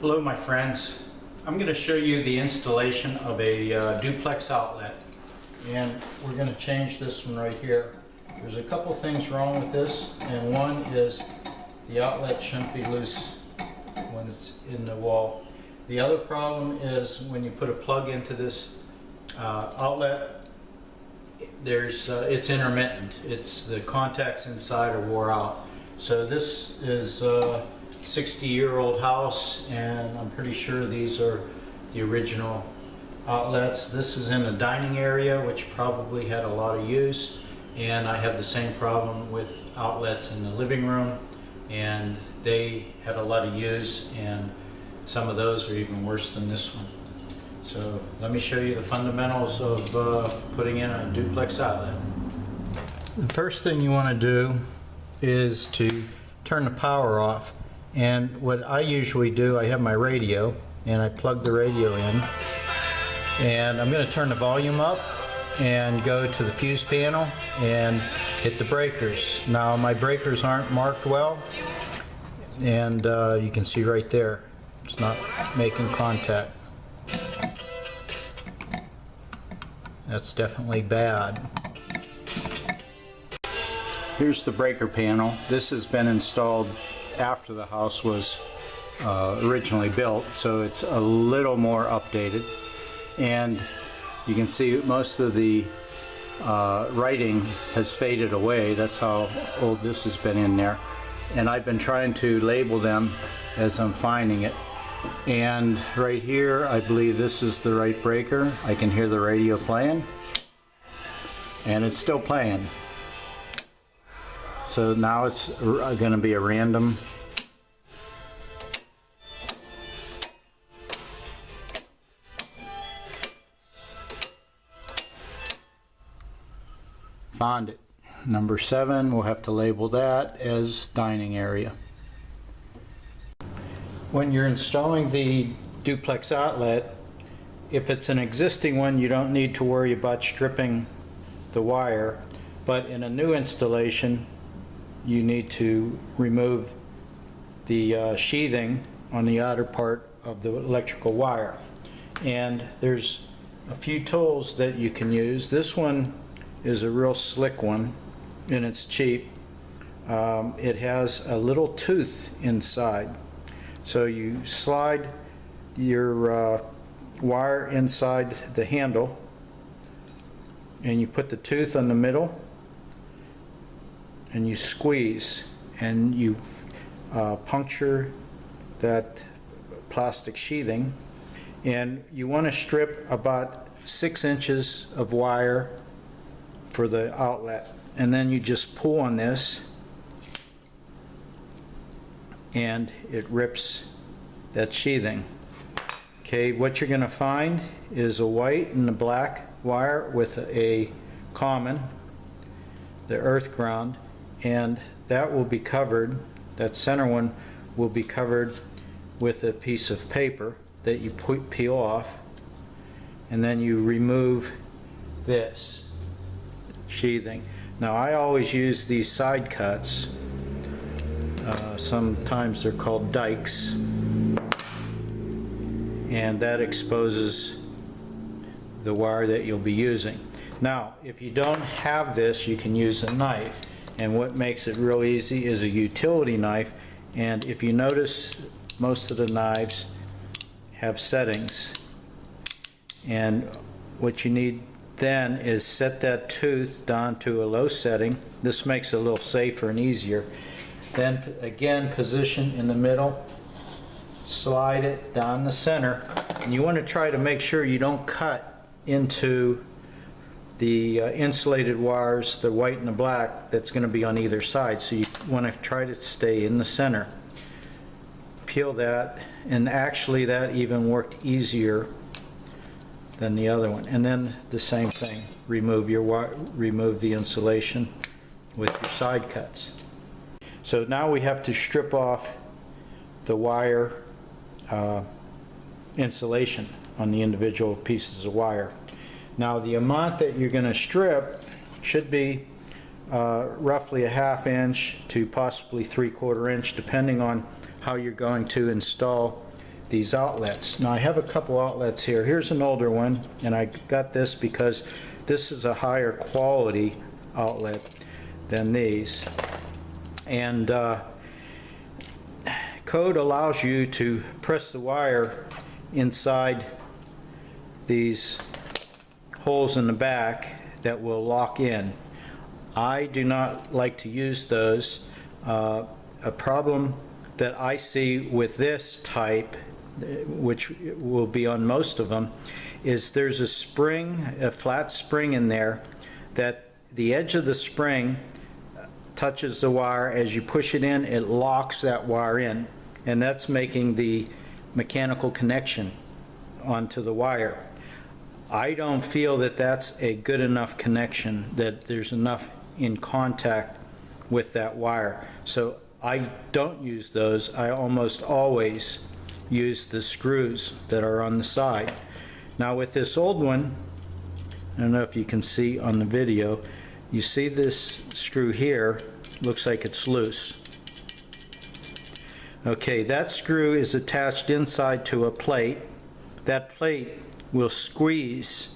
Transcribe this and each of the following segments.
Hello my friends, I'm going to show you the installation of a duplex outlet, and we're going to change this one right here. There's a couple things wrong with this, and one is the outlet shouldn't be loose when it's in the wall. The other problem is when you put a plug into this outlet, it's intermittent. The contacts inside are wore out. So this is 60-year-old house, and I'm pretty sure these are the original outlets. This is in a dining area which probably had a lot of use, and I have the same problem with outlets in the living room, and they had a lot of use, and some of those are even worse than this one. So let me show you the fundamentals of putting in a duplex outlet. The first thing you want to do is to turn the power off. And what I usually do, I have my radio, and I plug the radio in, and I'm going to turn the volume up and go to the fuse panel and hit the breakers. Now my breakers aren't marked well, and you can see right there, it's not making contact. That's definitely bad. Here's the breaker panel. This has been installed after the house was originally built, so it's a little more updated, and you can see most of the writing has faded away. That's how old this has been in there, and I've been trying to label them as I'm finding it. And right here, I believe this is the right breaker. I can hear the radio playing, and it's still playing. So now it's going to be a random. Found it. Number 7, we'll have to label that as dining area. When you're installing the duplex outlet, if it's an existing one, you don't need to worry about stripping the wire, but in a new installation, you need to remove the sheathing on the outer part of the electrical wire. And there's a few tools that you can use. This one is a real slick one, and it's cheap. It has a little tooth inside. So you slide your wire inside the handle, and you put the tooth on the middle, and you squeeze, and you puncture that plastic sheathing, and you want to strip about 6 inches of wire for the outlet, and then you just pull on this and it rips that sheathing. Okay, what you're going to find is a white and a black wire with a common, the earth ground, and that will be covered, that center one will be covered with a piece of paper that you peel off, and then you remove this sheathing. Now I always use these side cuts. Sometimes they're called dikes, and that exposes the wire that you'll be using. Now if you don't have this, you can use a knife, and what makes it real easy is a utility knife. And if you notice, most of the knives have settings, and what you need then is set that tooth down to a low setting. This makes it a little safer and easier. Then again, position in the middle, slide it down the center, and you want to try to make sure you don't cut into the insulated wires, the white and the black, that's going to be on either side. So you want to try to stay in the center. Peel that, and actually that even worked easier than the other one. And then the same thing, remove the insulation with your side cuts. So now we have to strip off the wire insulation on the individual pieces of wire. Now the amount that you're going to strip should be roughly a 1/2 inch to possibly 3/4 inch, depending on how you're going to install these outlets. Now I have a couple outlets here. Here's an older one, and I got this because this is a higher quality outlet than these. And code allows you to press the wire inside these holes in the back that will lock in. I do not like to use those. A problem that I see with this type, which will be on most of them, is there's a spring, a flat spring in there, that the edge of the spring touches the wire. As you push it in, it locks that wire in, and that's making the mechanical connection onto the wire. I don't feel that that's a good enough connection, that there's enough in contact with that wire. So I don't use those. I almost always use the screws that are on the side. Now with this old one, I don't know if you can see on the video, you see this screw here, looks like it's loose. Okay, that screw is attached inside to a plate. That plate will squeeze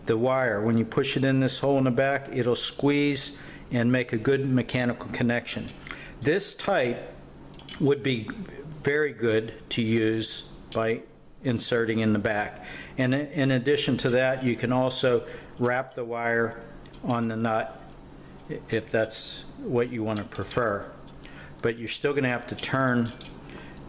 the wire. When you push it in this hole in the back, it'll squeeze and make a good mechanical connection. This type would be very good to use by inserting in the back. And in addition to that, you can also wrap the wire on the nut if that's what you want to prefer. But you're still going to have to turn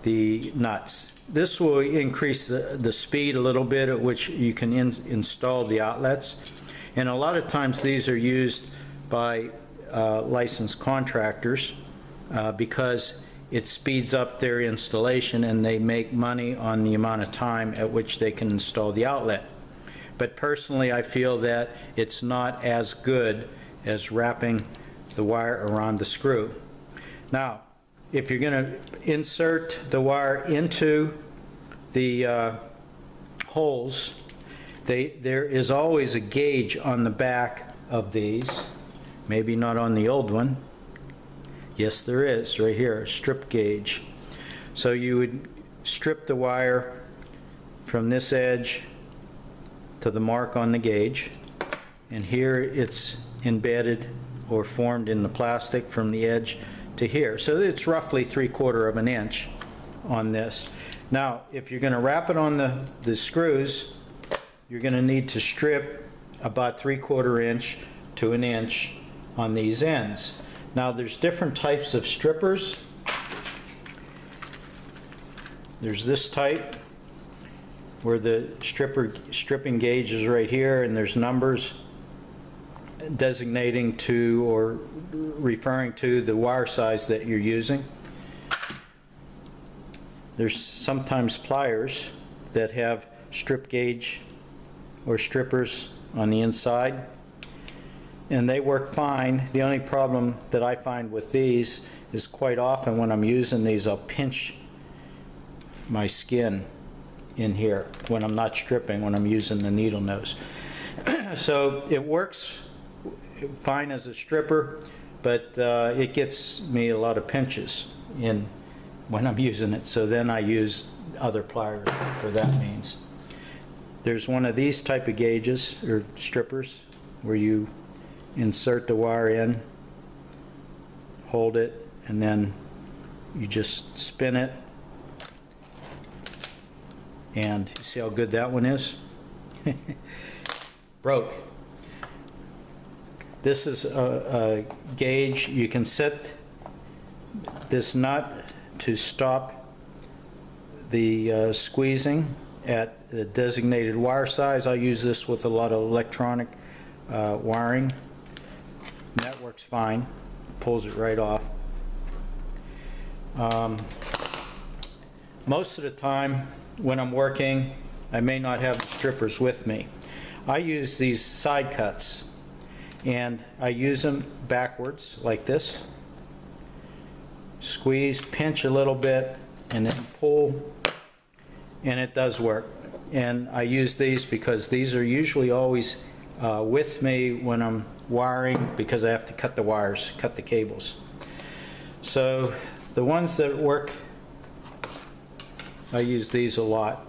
the nuts. This will increase the speed a little bit at which you can install the outlets. And a lot of times these are used by licensed contractors because it speeds up their installation and they make money on the amount of time at which they can install the outlet. But personally, I feel that it's not as good as wrapping the wire around the screw. Now, if you're going to insert the wire into the holes, there is always a gauge on the back of these. Maybe not on the old one. Yes, there is, right here, a strip gauge. So you would strip the wire from this edge to the mark on the gauge, and here it's embedded or formed in the plastic from the edge to here. So it's roughly 3/4 of an inch on this. Now, if you're going to wrap it on the screws, you're going to need to strip about 3/4 inch to an inch on these ends. Now, there's different types of strippers. There's this type where the stripping gauge is right here, and there's numbers designating to or referring to the wire size that you're using. There's sometimes pliers that have strip gauge or strippers on the inside, and they work fine. The only problem that I find with these is quite often when I'm using these, I'll pinch my skin in here when I'm not stripping, when I'm using the needle nose. So it works fine as a stripper, but it gets me a lot of pinches in when I'm using it, so then I use other pliers for that means. There's one of these type of gauges or strippers where you insert the wire in, hold it, and then you just spin it, and you see how good that one is? Broke. This is a gauge. You can set this nut to stop the squeezing at the designated wire size. I use this with a lot of electronic wiring. That works fine. Pulls it right off. Most of the time when I'm working, I may not have the strippers with me. I use these side cuts, and I use them backwards like this. Squeeze, pinch a little bit, and then pull, and it does work. And I use these because these are usually always with me when I'm wiring, because I have to cut the wires, cut the cables. So the ones that work I use these a lot.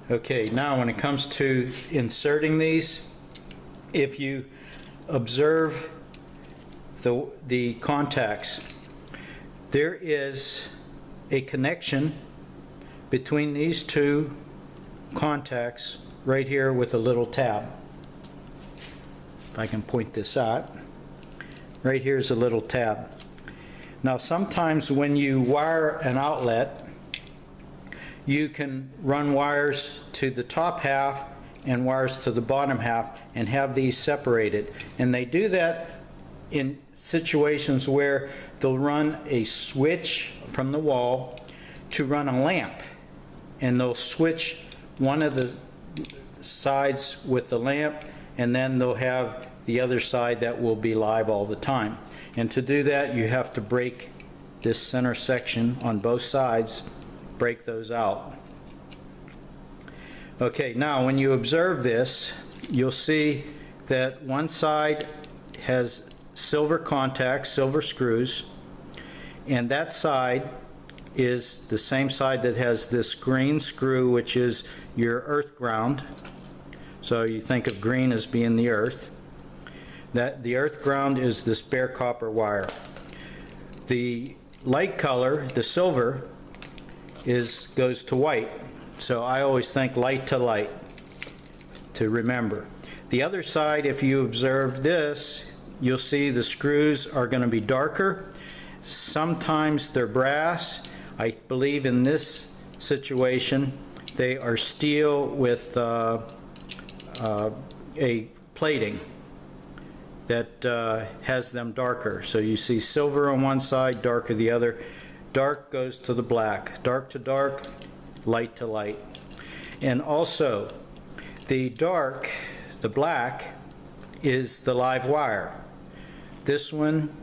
Okay, now when it comes to inserting these, if you observe the contacts, there is a connection between these two contacts right here with a little tab. If I can point this out, right here is a little tab. Now sometimes when you wire an outlet, you can run wires to the top half and wires to the bottom half and have these separated. And they do that in situations where they'll run a switch from the wall to run a lamp. And they'll switch one of the sides with the lamp, and then they'll have the other side that will be live all the time. And to do that, you have to break this center section on both sides, break those out. Okay, now when you observe this, you'll see that one side has silver contacts, silver screws, and that side is the same side that has this green screw, which is your earth ground. So you think of green as being the earth. That the earth ground is this bare copper wire. The light color, the silver, goes to white. So I always think light to light to remember. The other side, if you observe this, you'll see the screws are going to be darker. Sometimes they're brass. I believe in this situation they are steel with a plating that has them darker. So you see silver on one side, darker the other. Dark goes to the black, dark to dark, light to light. And also the dark, the black, is the live wire. This one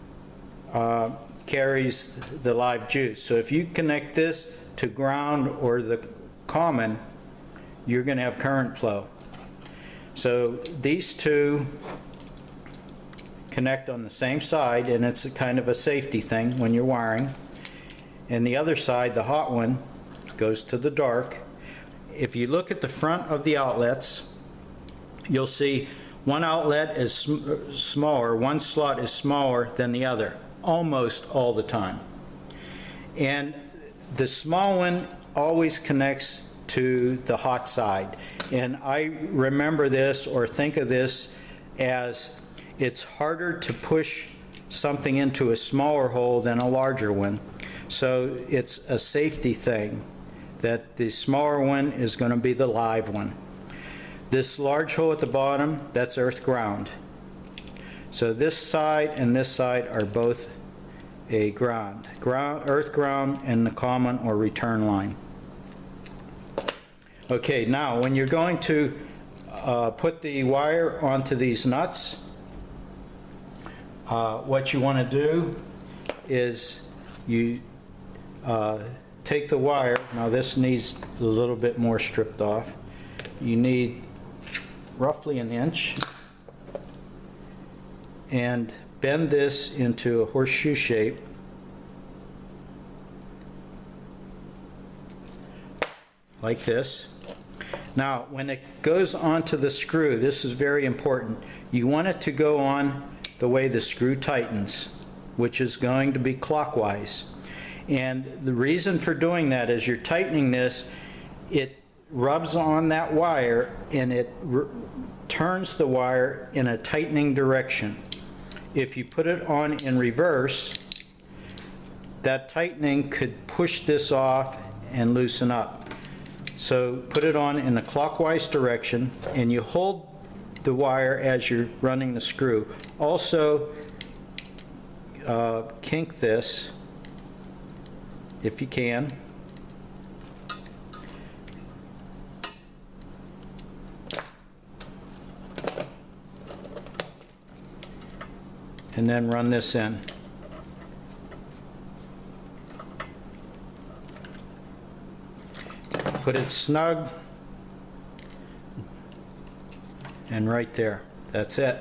carries the live juice. So if you connect this to ground or the common, you're going to have current flow. So these two connect on the same side, and it's a kind of a safety thing when you're wiring. And the other side, the hot one, goes to the dark. If you look at the front of the outlets, you'll see one outlet is smaller, one slot is smaller than the other, almost all the time. And the small one always connects to the hot side. And I remember this, or think of this, as it's harder to push something into a smaller hole than a larger one. So it's a safety thing that the smaller one is going to be the live one. This large hole at the bottom, that's earth ground. So this side and this side are both a ground, earth ground, and the common or return line. Okay, now when you're going to put the wire onto these nuts, what you want to do is you take the wire. Now this needs a little bit more stripped off. You need roughly an inch, and bend this into a horseshoe shape. Like this. Now when it goes onto the screw, this is very important. You want it to go on the way the screw tightens, which is going to be clockwise. And the reason for doing that is you're tightening this, it rubs on that wire and it turns the wire in a tightening direction. If you put it on in reverse, that tightening could push this off and loosen up. So put it on in a clockwise direction, and you hold the wire as you're running the screw. Also, kink this if you can. And then run this in. Put it snug, and right there. That's it.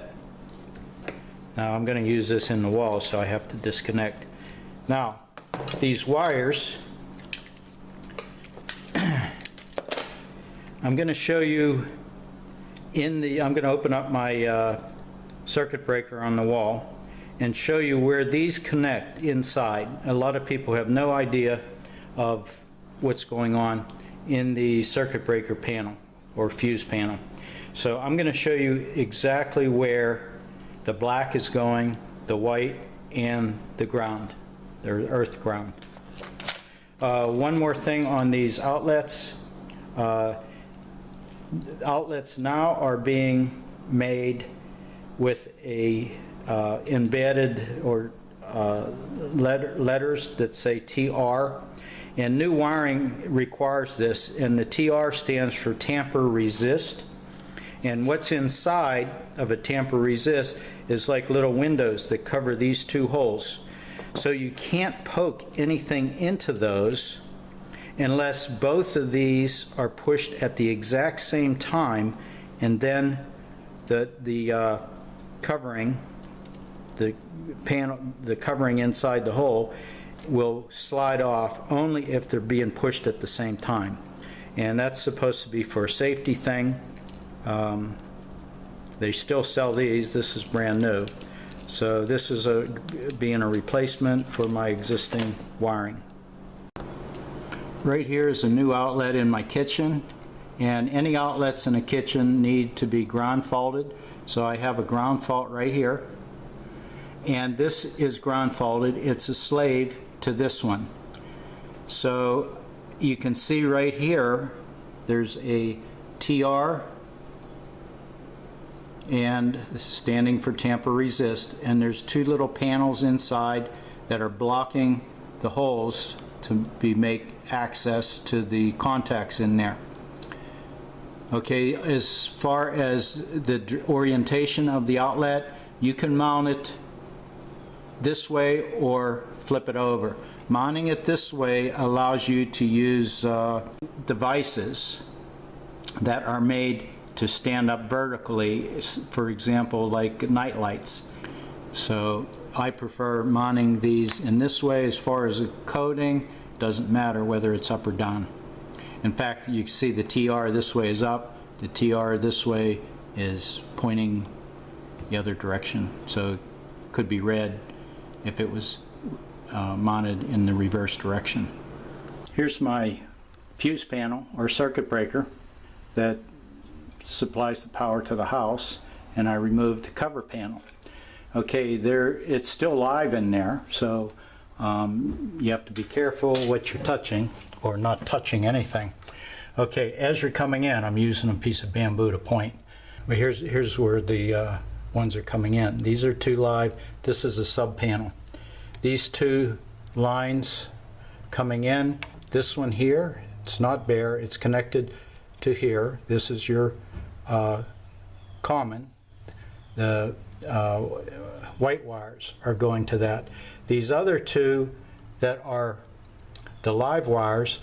Now I'm going to use this in the wall, so I have to disconnect. Now, these wires, I'm going to show you I'm going to open up my circuit breaker on the wall and show you where these connect inside. A lot of people have no idea of what's going on in the circuit breaker panel or fuse panel. So I'm going to show you exactly where the black is going, the white, and the ground, the earth ground. One more thing on these outlets. Outlets now are being made with a embedded or letters that say TR, and new wiring requires this, and the TR stands for tamper resist. And what's inside of a tamper resist is like little windows that cover these two holes. So you can't poke anything into those unless both of these are pushed at the exact same time, and then the covering, the panel, the covering inside the hole will slide off only if they're being pushed at the same time. And that's supposed to be for a safety thing. They still sell these. This is brand new. So this is being a replacement for my existing wiring. Right here is a new outlet in my kitchen, and any outlets in a kitchen need to be ground faulted. So I have a ground fault right here, and this is ground faulted. It's a slave to this one. So you can see right here there's a TR and standing for tamper resist, and there's two little panels inside that are blocking the holes to make access to the contacts in there. Okay, as far as the orientation of the outlet, you can mount it this way or flip it over. Mounting it this way allows you to use devices that are made to stand up vertically, for example, like night lights. So I prefer mounting these in this way. As far as the coating, doesn't matter whether it's up or down. In fact, you can see the TR this way is up, the TR this way is pointing the other direction. So it could be red if it was mounted in the reverse direction. Here's my fuse panel or circuit breaker that supplies the power to the house, and I removed the cover panel. Okay, it's still live in there, so you have to be careful what you're touching or not touching anything. Okay, as you're coming in, I'm using a piece of bamboo to point. But here's where the ones are coming in. These are two live. This is a sub panel. These two lines coming in, this one here, it's not bare, it's connected to here. This is your common. The white wires are going to that. These other two that are the live wires,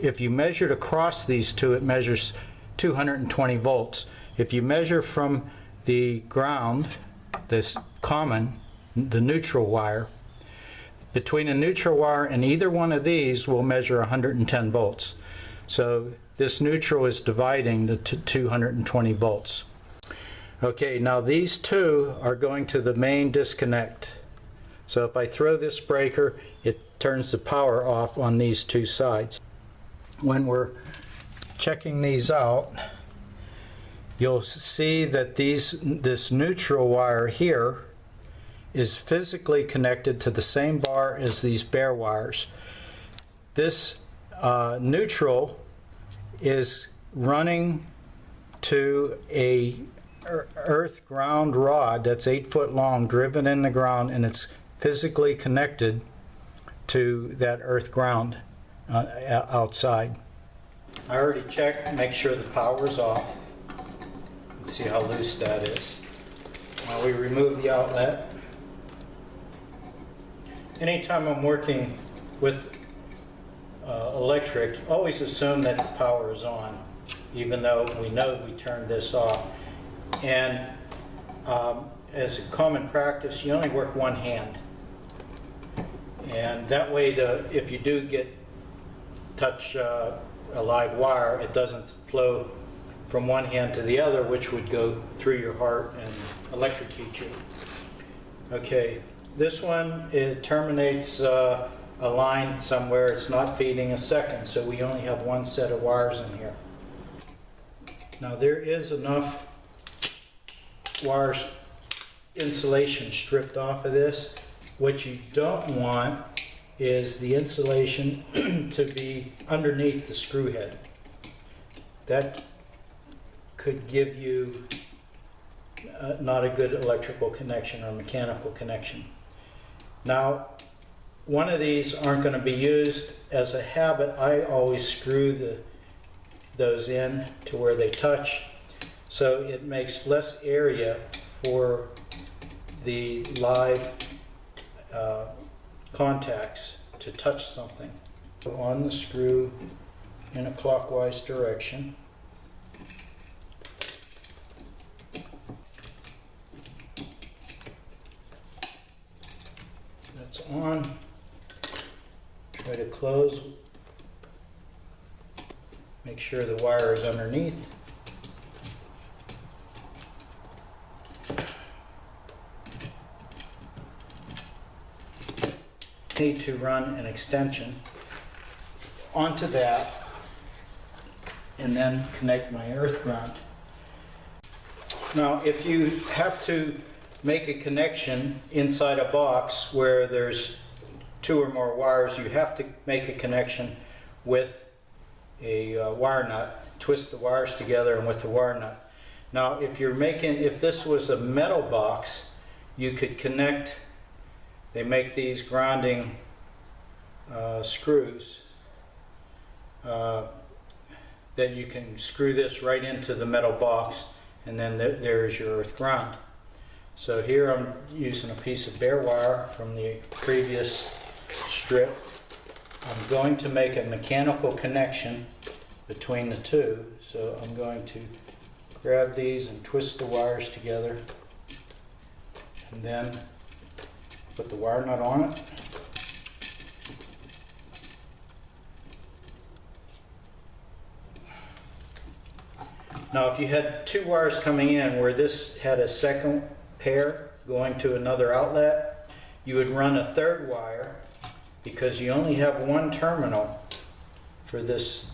if you measured across these two, it measures 220 volts. If you measure from the ground, this common, the neutral wire, between a neutral wire and either one of these will measure 110 volts. So this neutral is dividing the 220 volts. Okay, now these two are going to the main disconnect. So if I throw this breaker, it turns the power off on these two sides. When we're checking these out, you'll see that this neutral wire here is physically connected to the same bar as these bare wires. This neutral is running to a earth ground rod that's 8 foot long, driven in the ground, and it's physically connected to that earth ground outside. I already checked, make sure the power's off. Let's see how loose that is. Now we remove the outlet. Anytime I'm working with electric, always assume that the power is on, even though we know we turned this off. And as a common practice, you only work one hand. And that way, if you do touch a live wire, it doesn't flow from one hand to the other, which would go through your heart and electrocute you. Okay, this one, it terminates a line somewhere. It's not feeding a second, so we only have one set of wires in here. Now there is enough wires insulation stripped off of this. What you don't want is the insulation to be underneath the screw head. That could give you not a good electrical connection or mechanical connection. Now, one of these aren't going to be used. As a habit, I always screw those in to where they touch, so it makes less area for the live contacts to touch something. So on the screw in a clockwise direction. That's on. Try to close. Make sure the wire is underneath. Need to run an extension onto that and then connect my earth ground. Now, if you have to make a connection inside a box where there's two or more wires, you have to make a connection with a wire nut, twist the wires together and with the wire nut. Now, if this was a metal box, you could connect. They make these grounding screws that you can screw this right into the metal box, and then there's your earth ground. So here I'm using a piece of bare wire from the previous strip. I'm going to make a mechanical connection between the two. So I'm going to grab these and twist the wires together, and then put the wire nut on it. Now, if you had two wires coming in where this had a second pair going to another outlet, you would run a third wire because you only have one terminal for this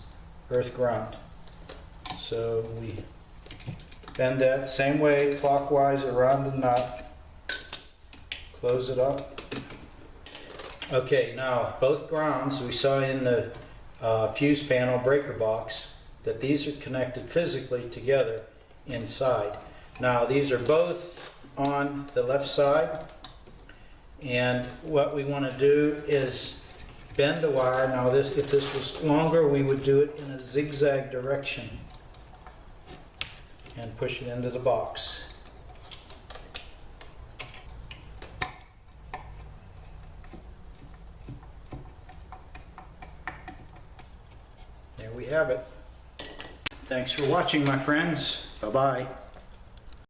earth ground. So we bend that same way clockwise around the nut, close it up. Okay, now both grounds we saw in the fuse panel breaker box that these are connected physically together inside. Now these are both on the left side, and what we want to do is bend the wire. Now if this was longer, we would do it in a zigzag direction and push it into the box. There we have it. Thanks for watching, my friends. Bye-bye.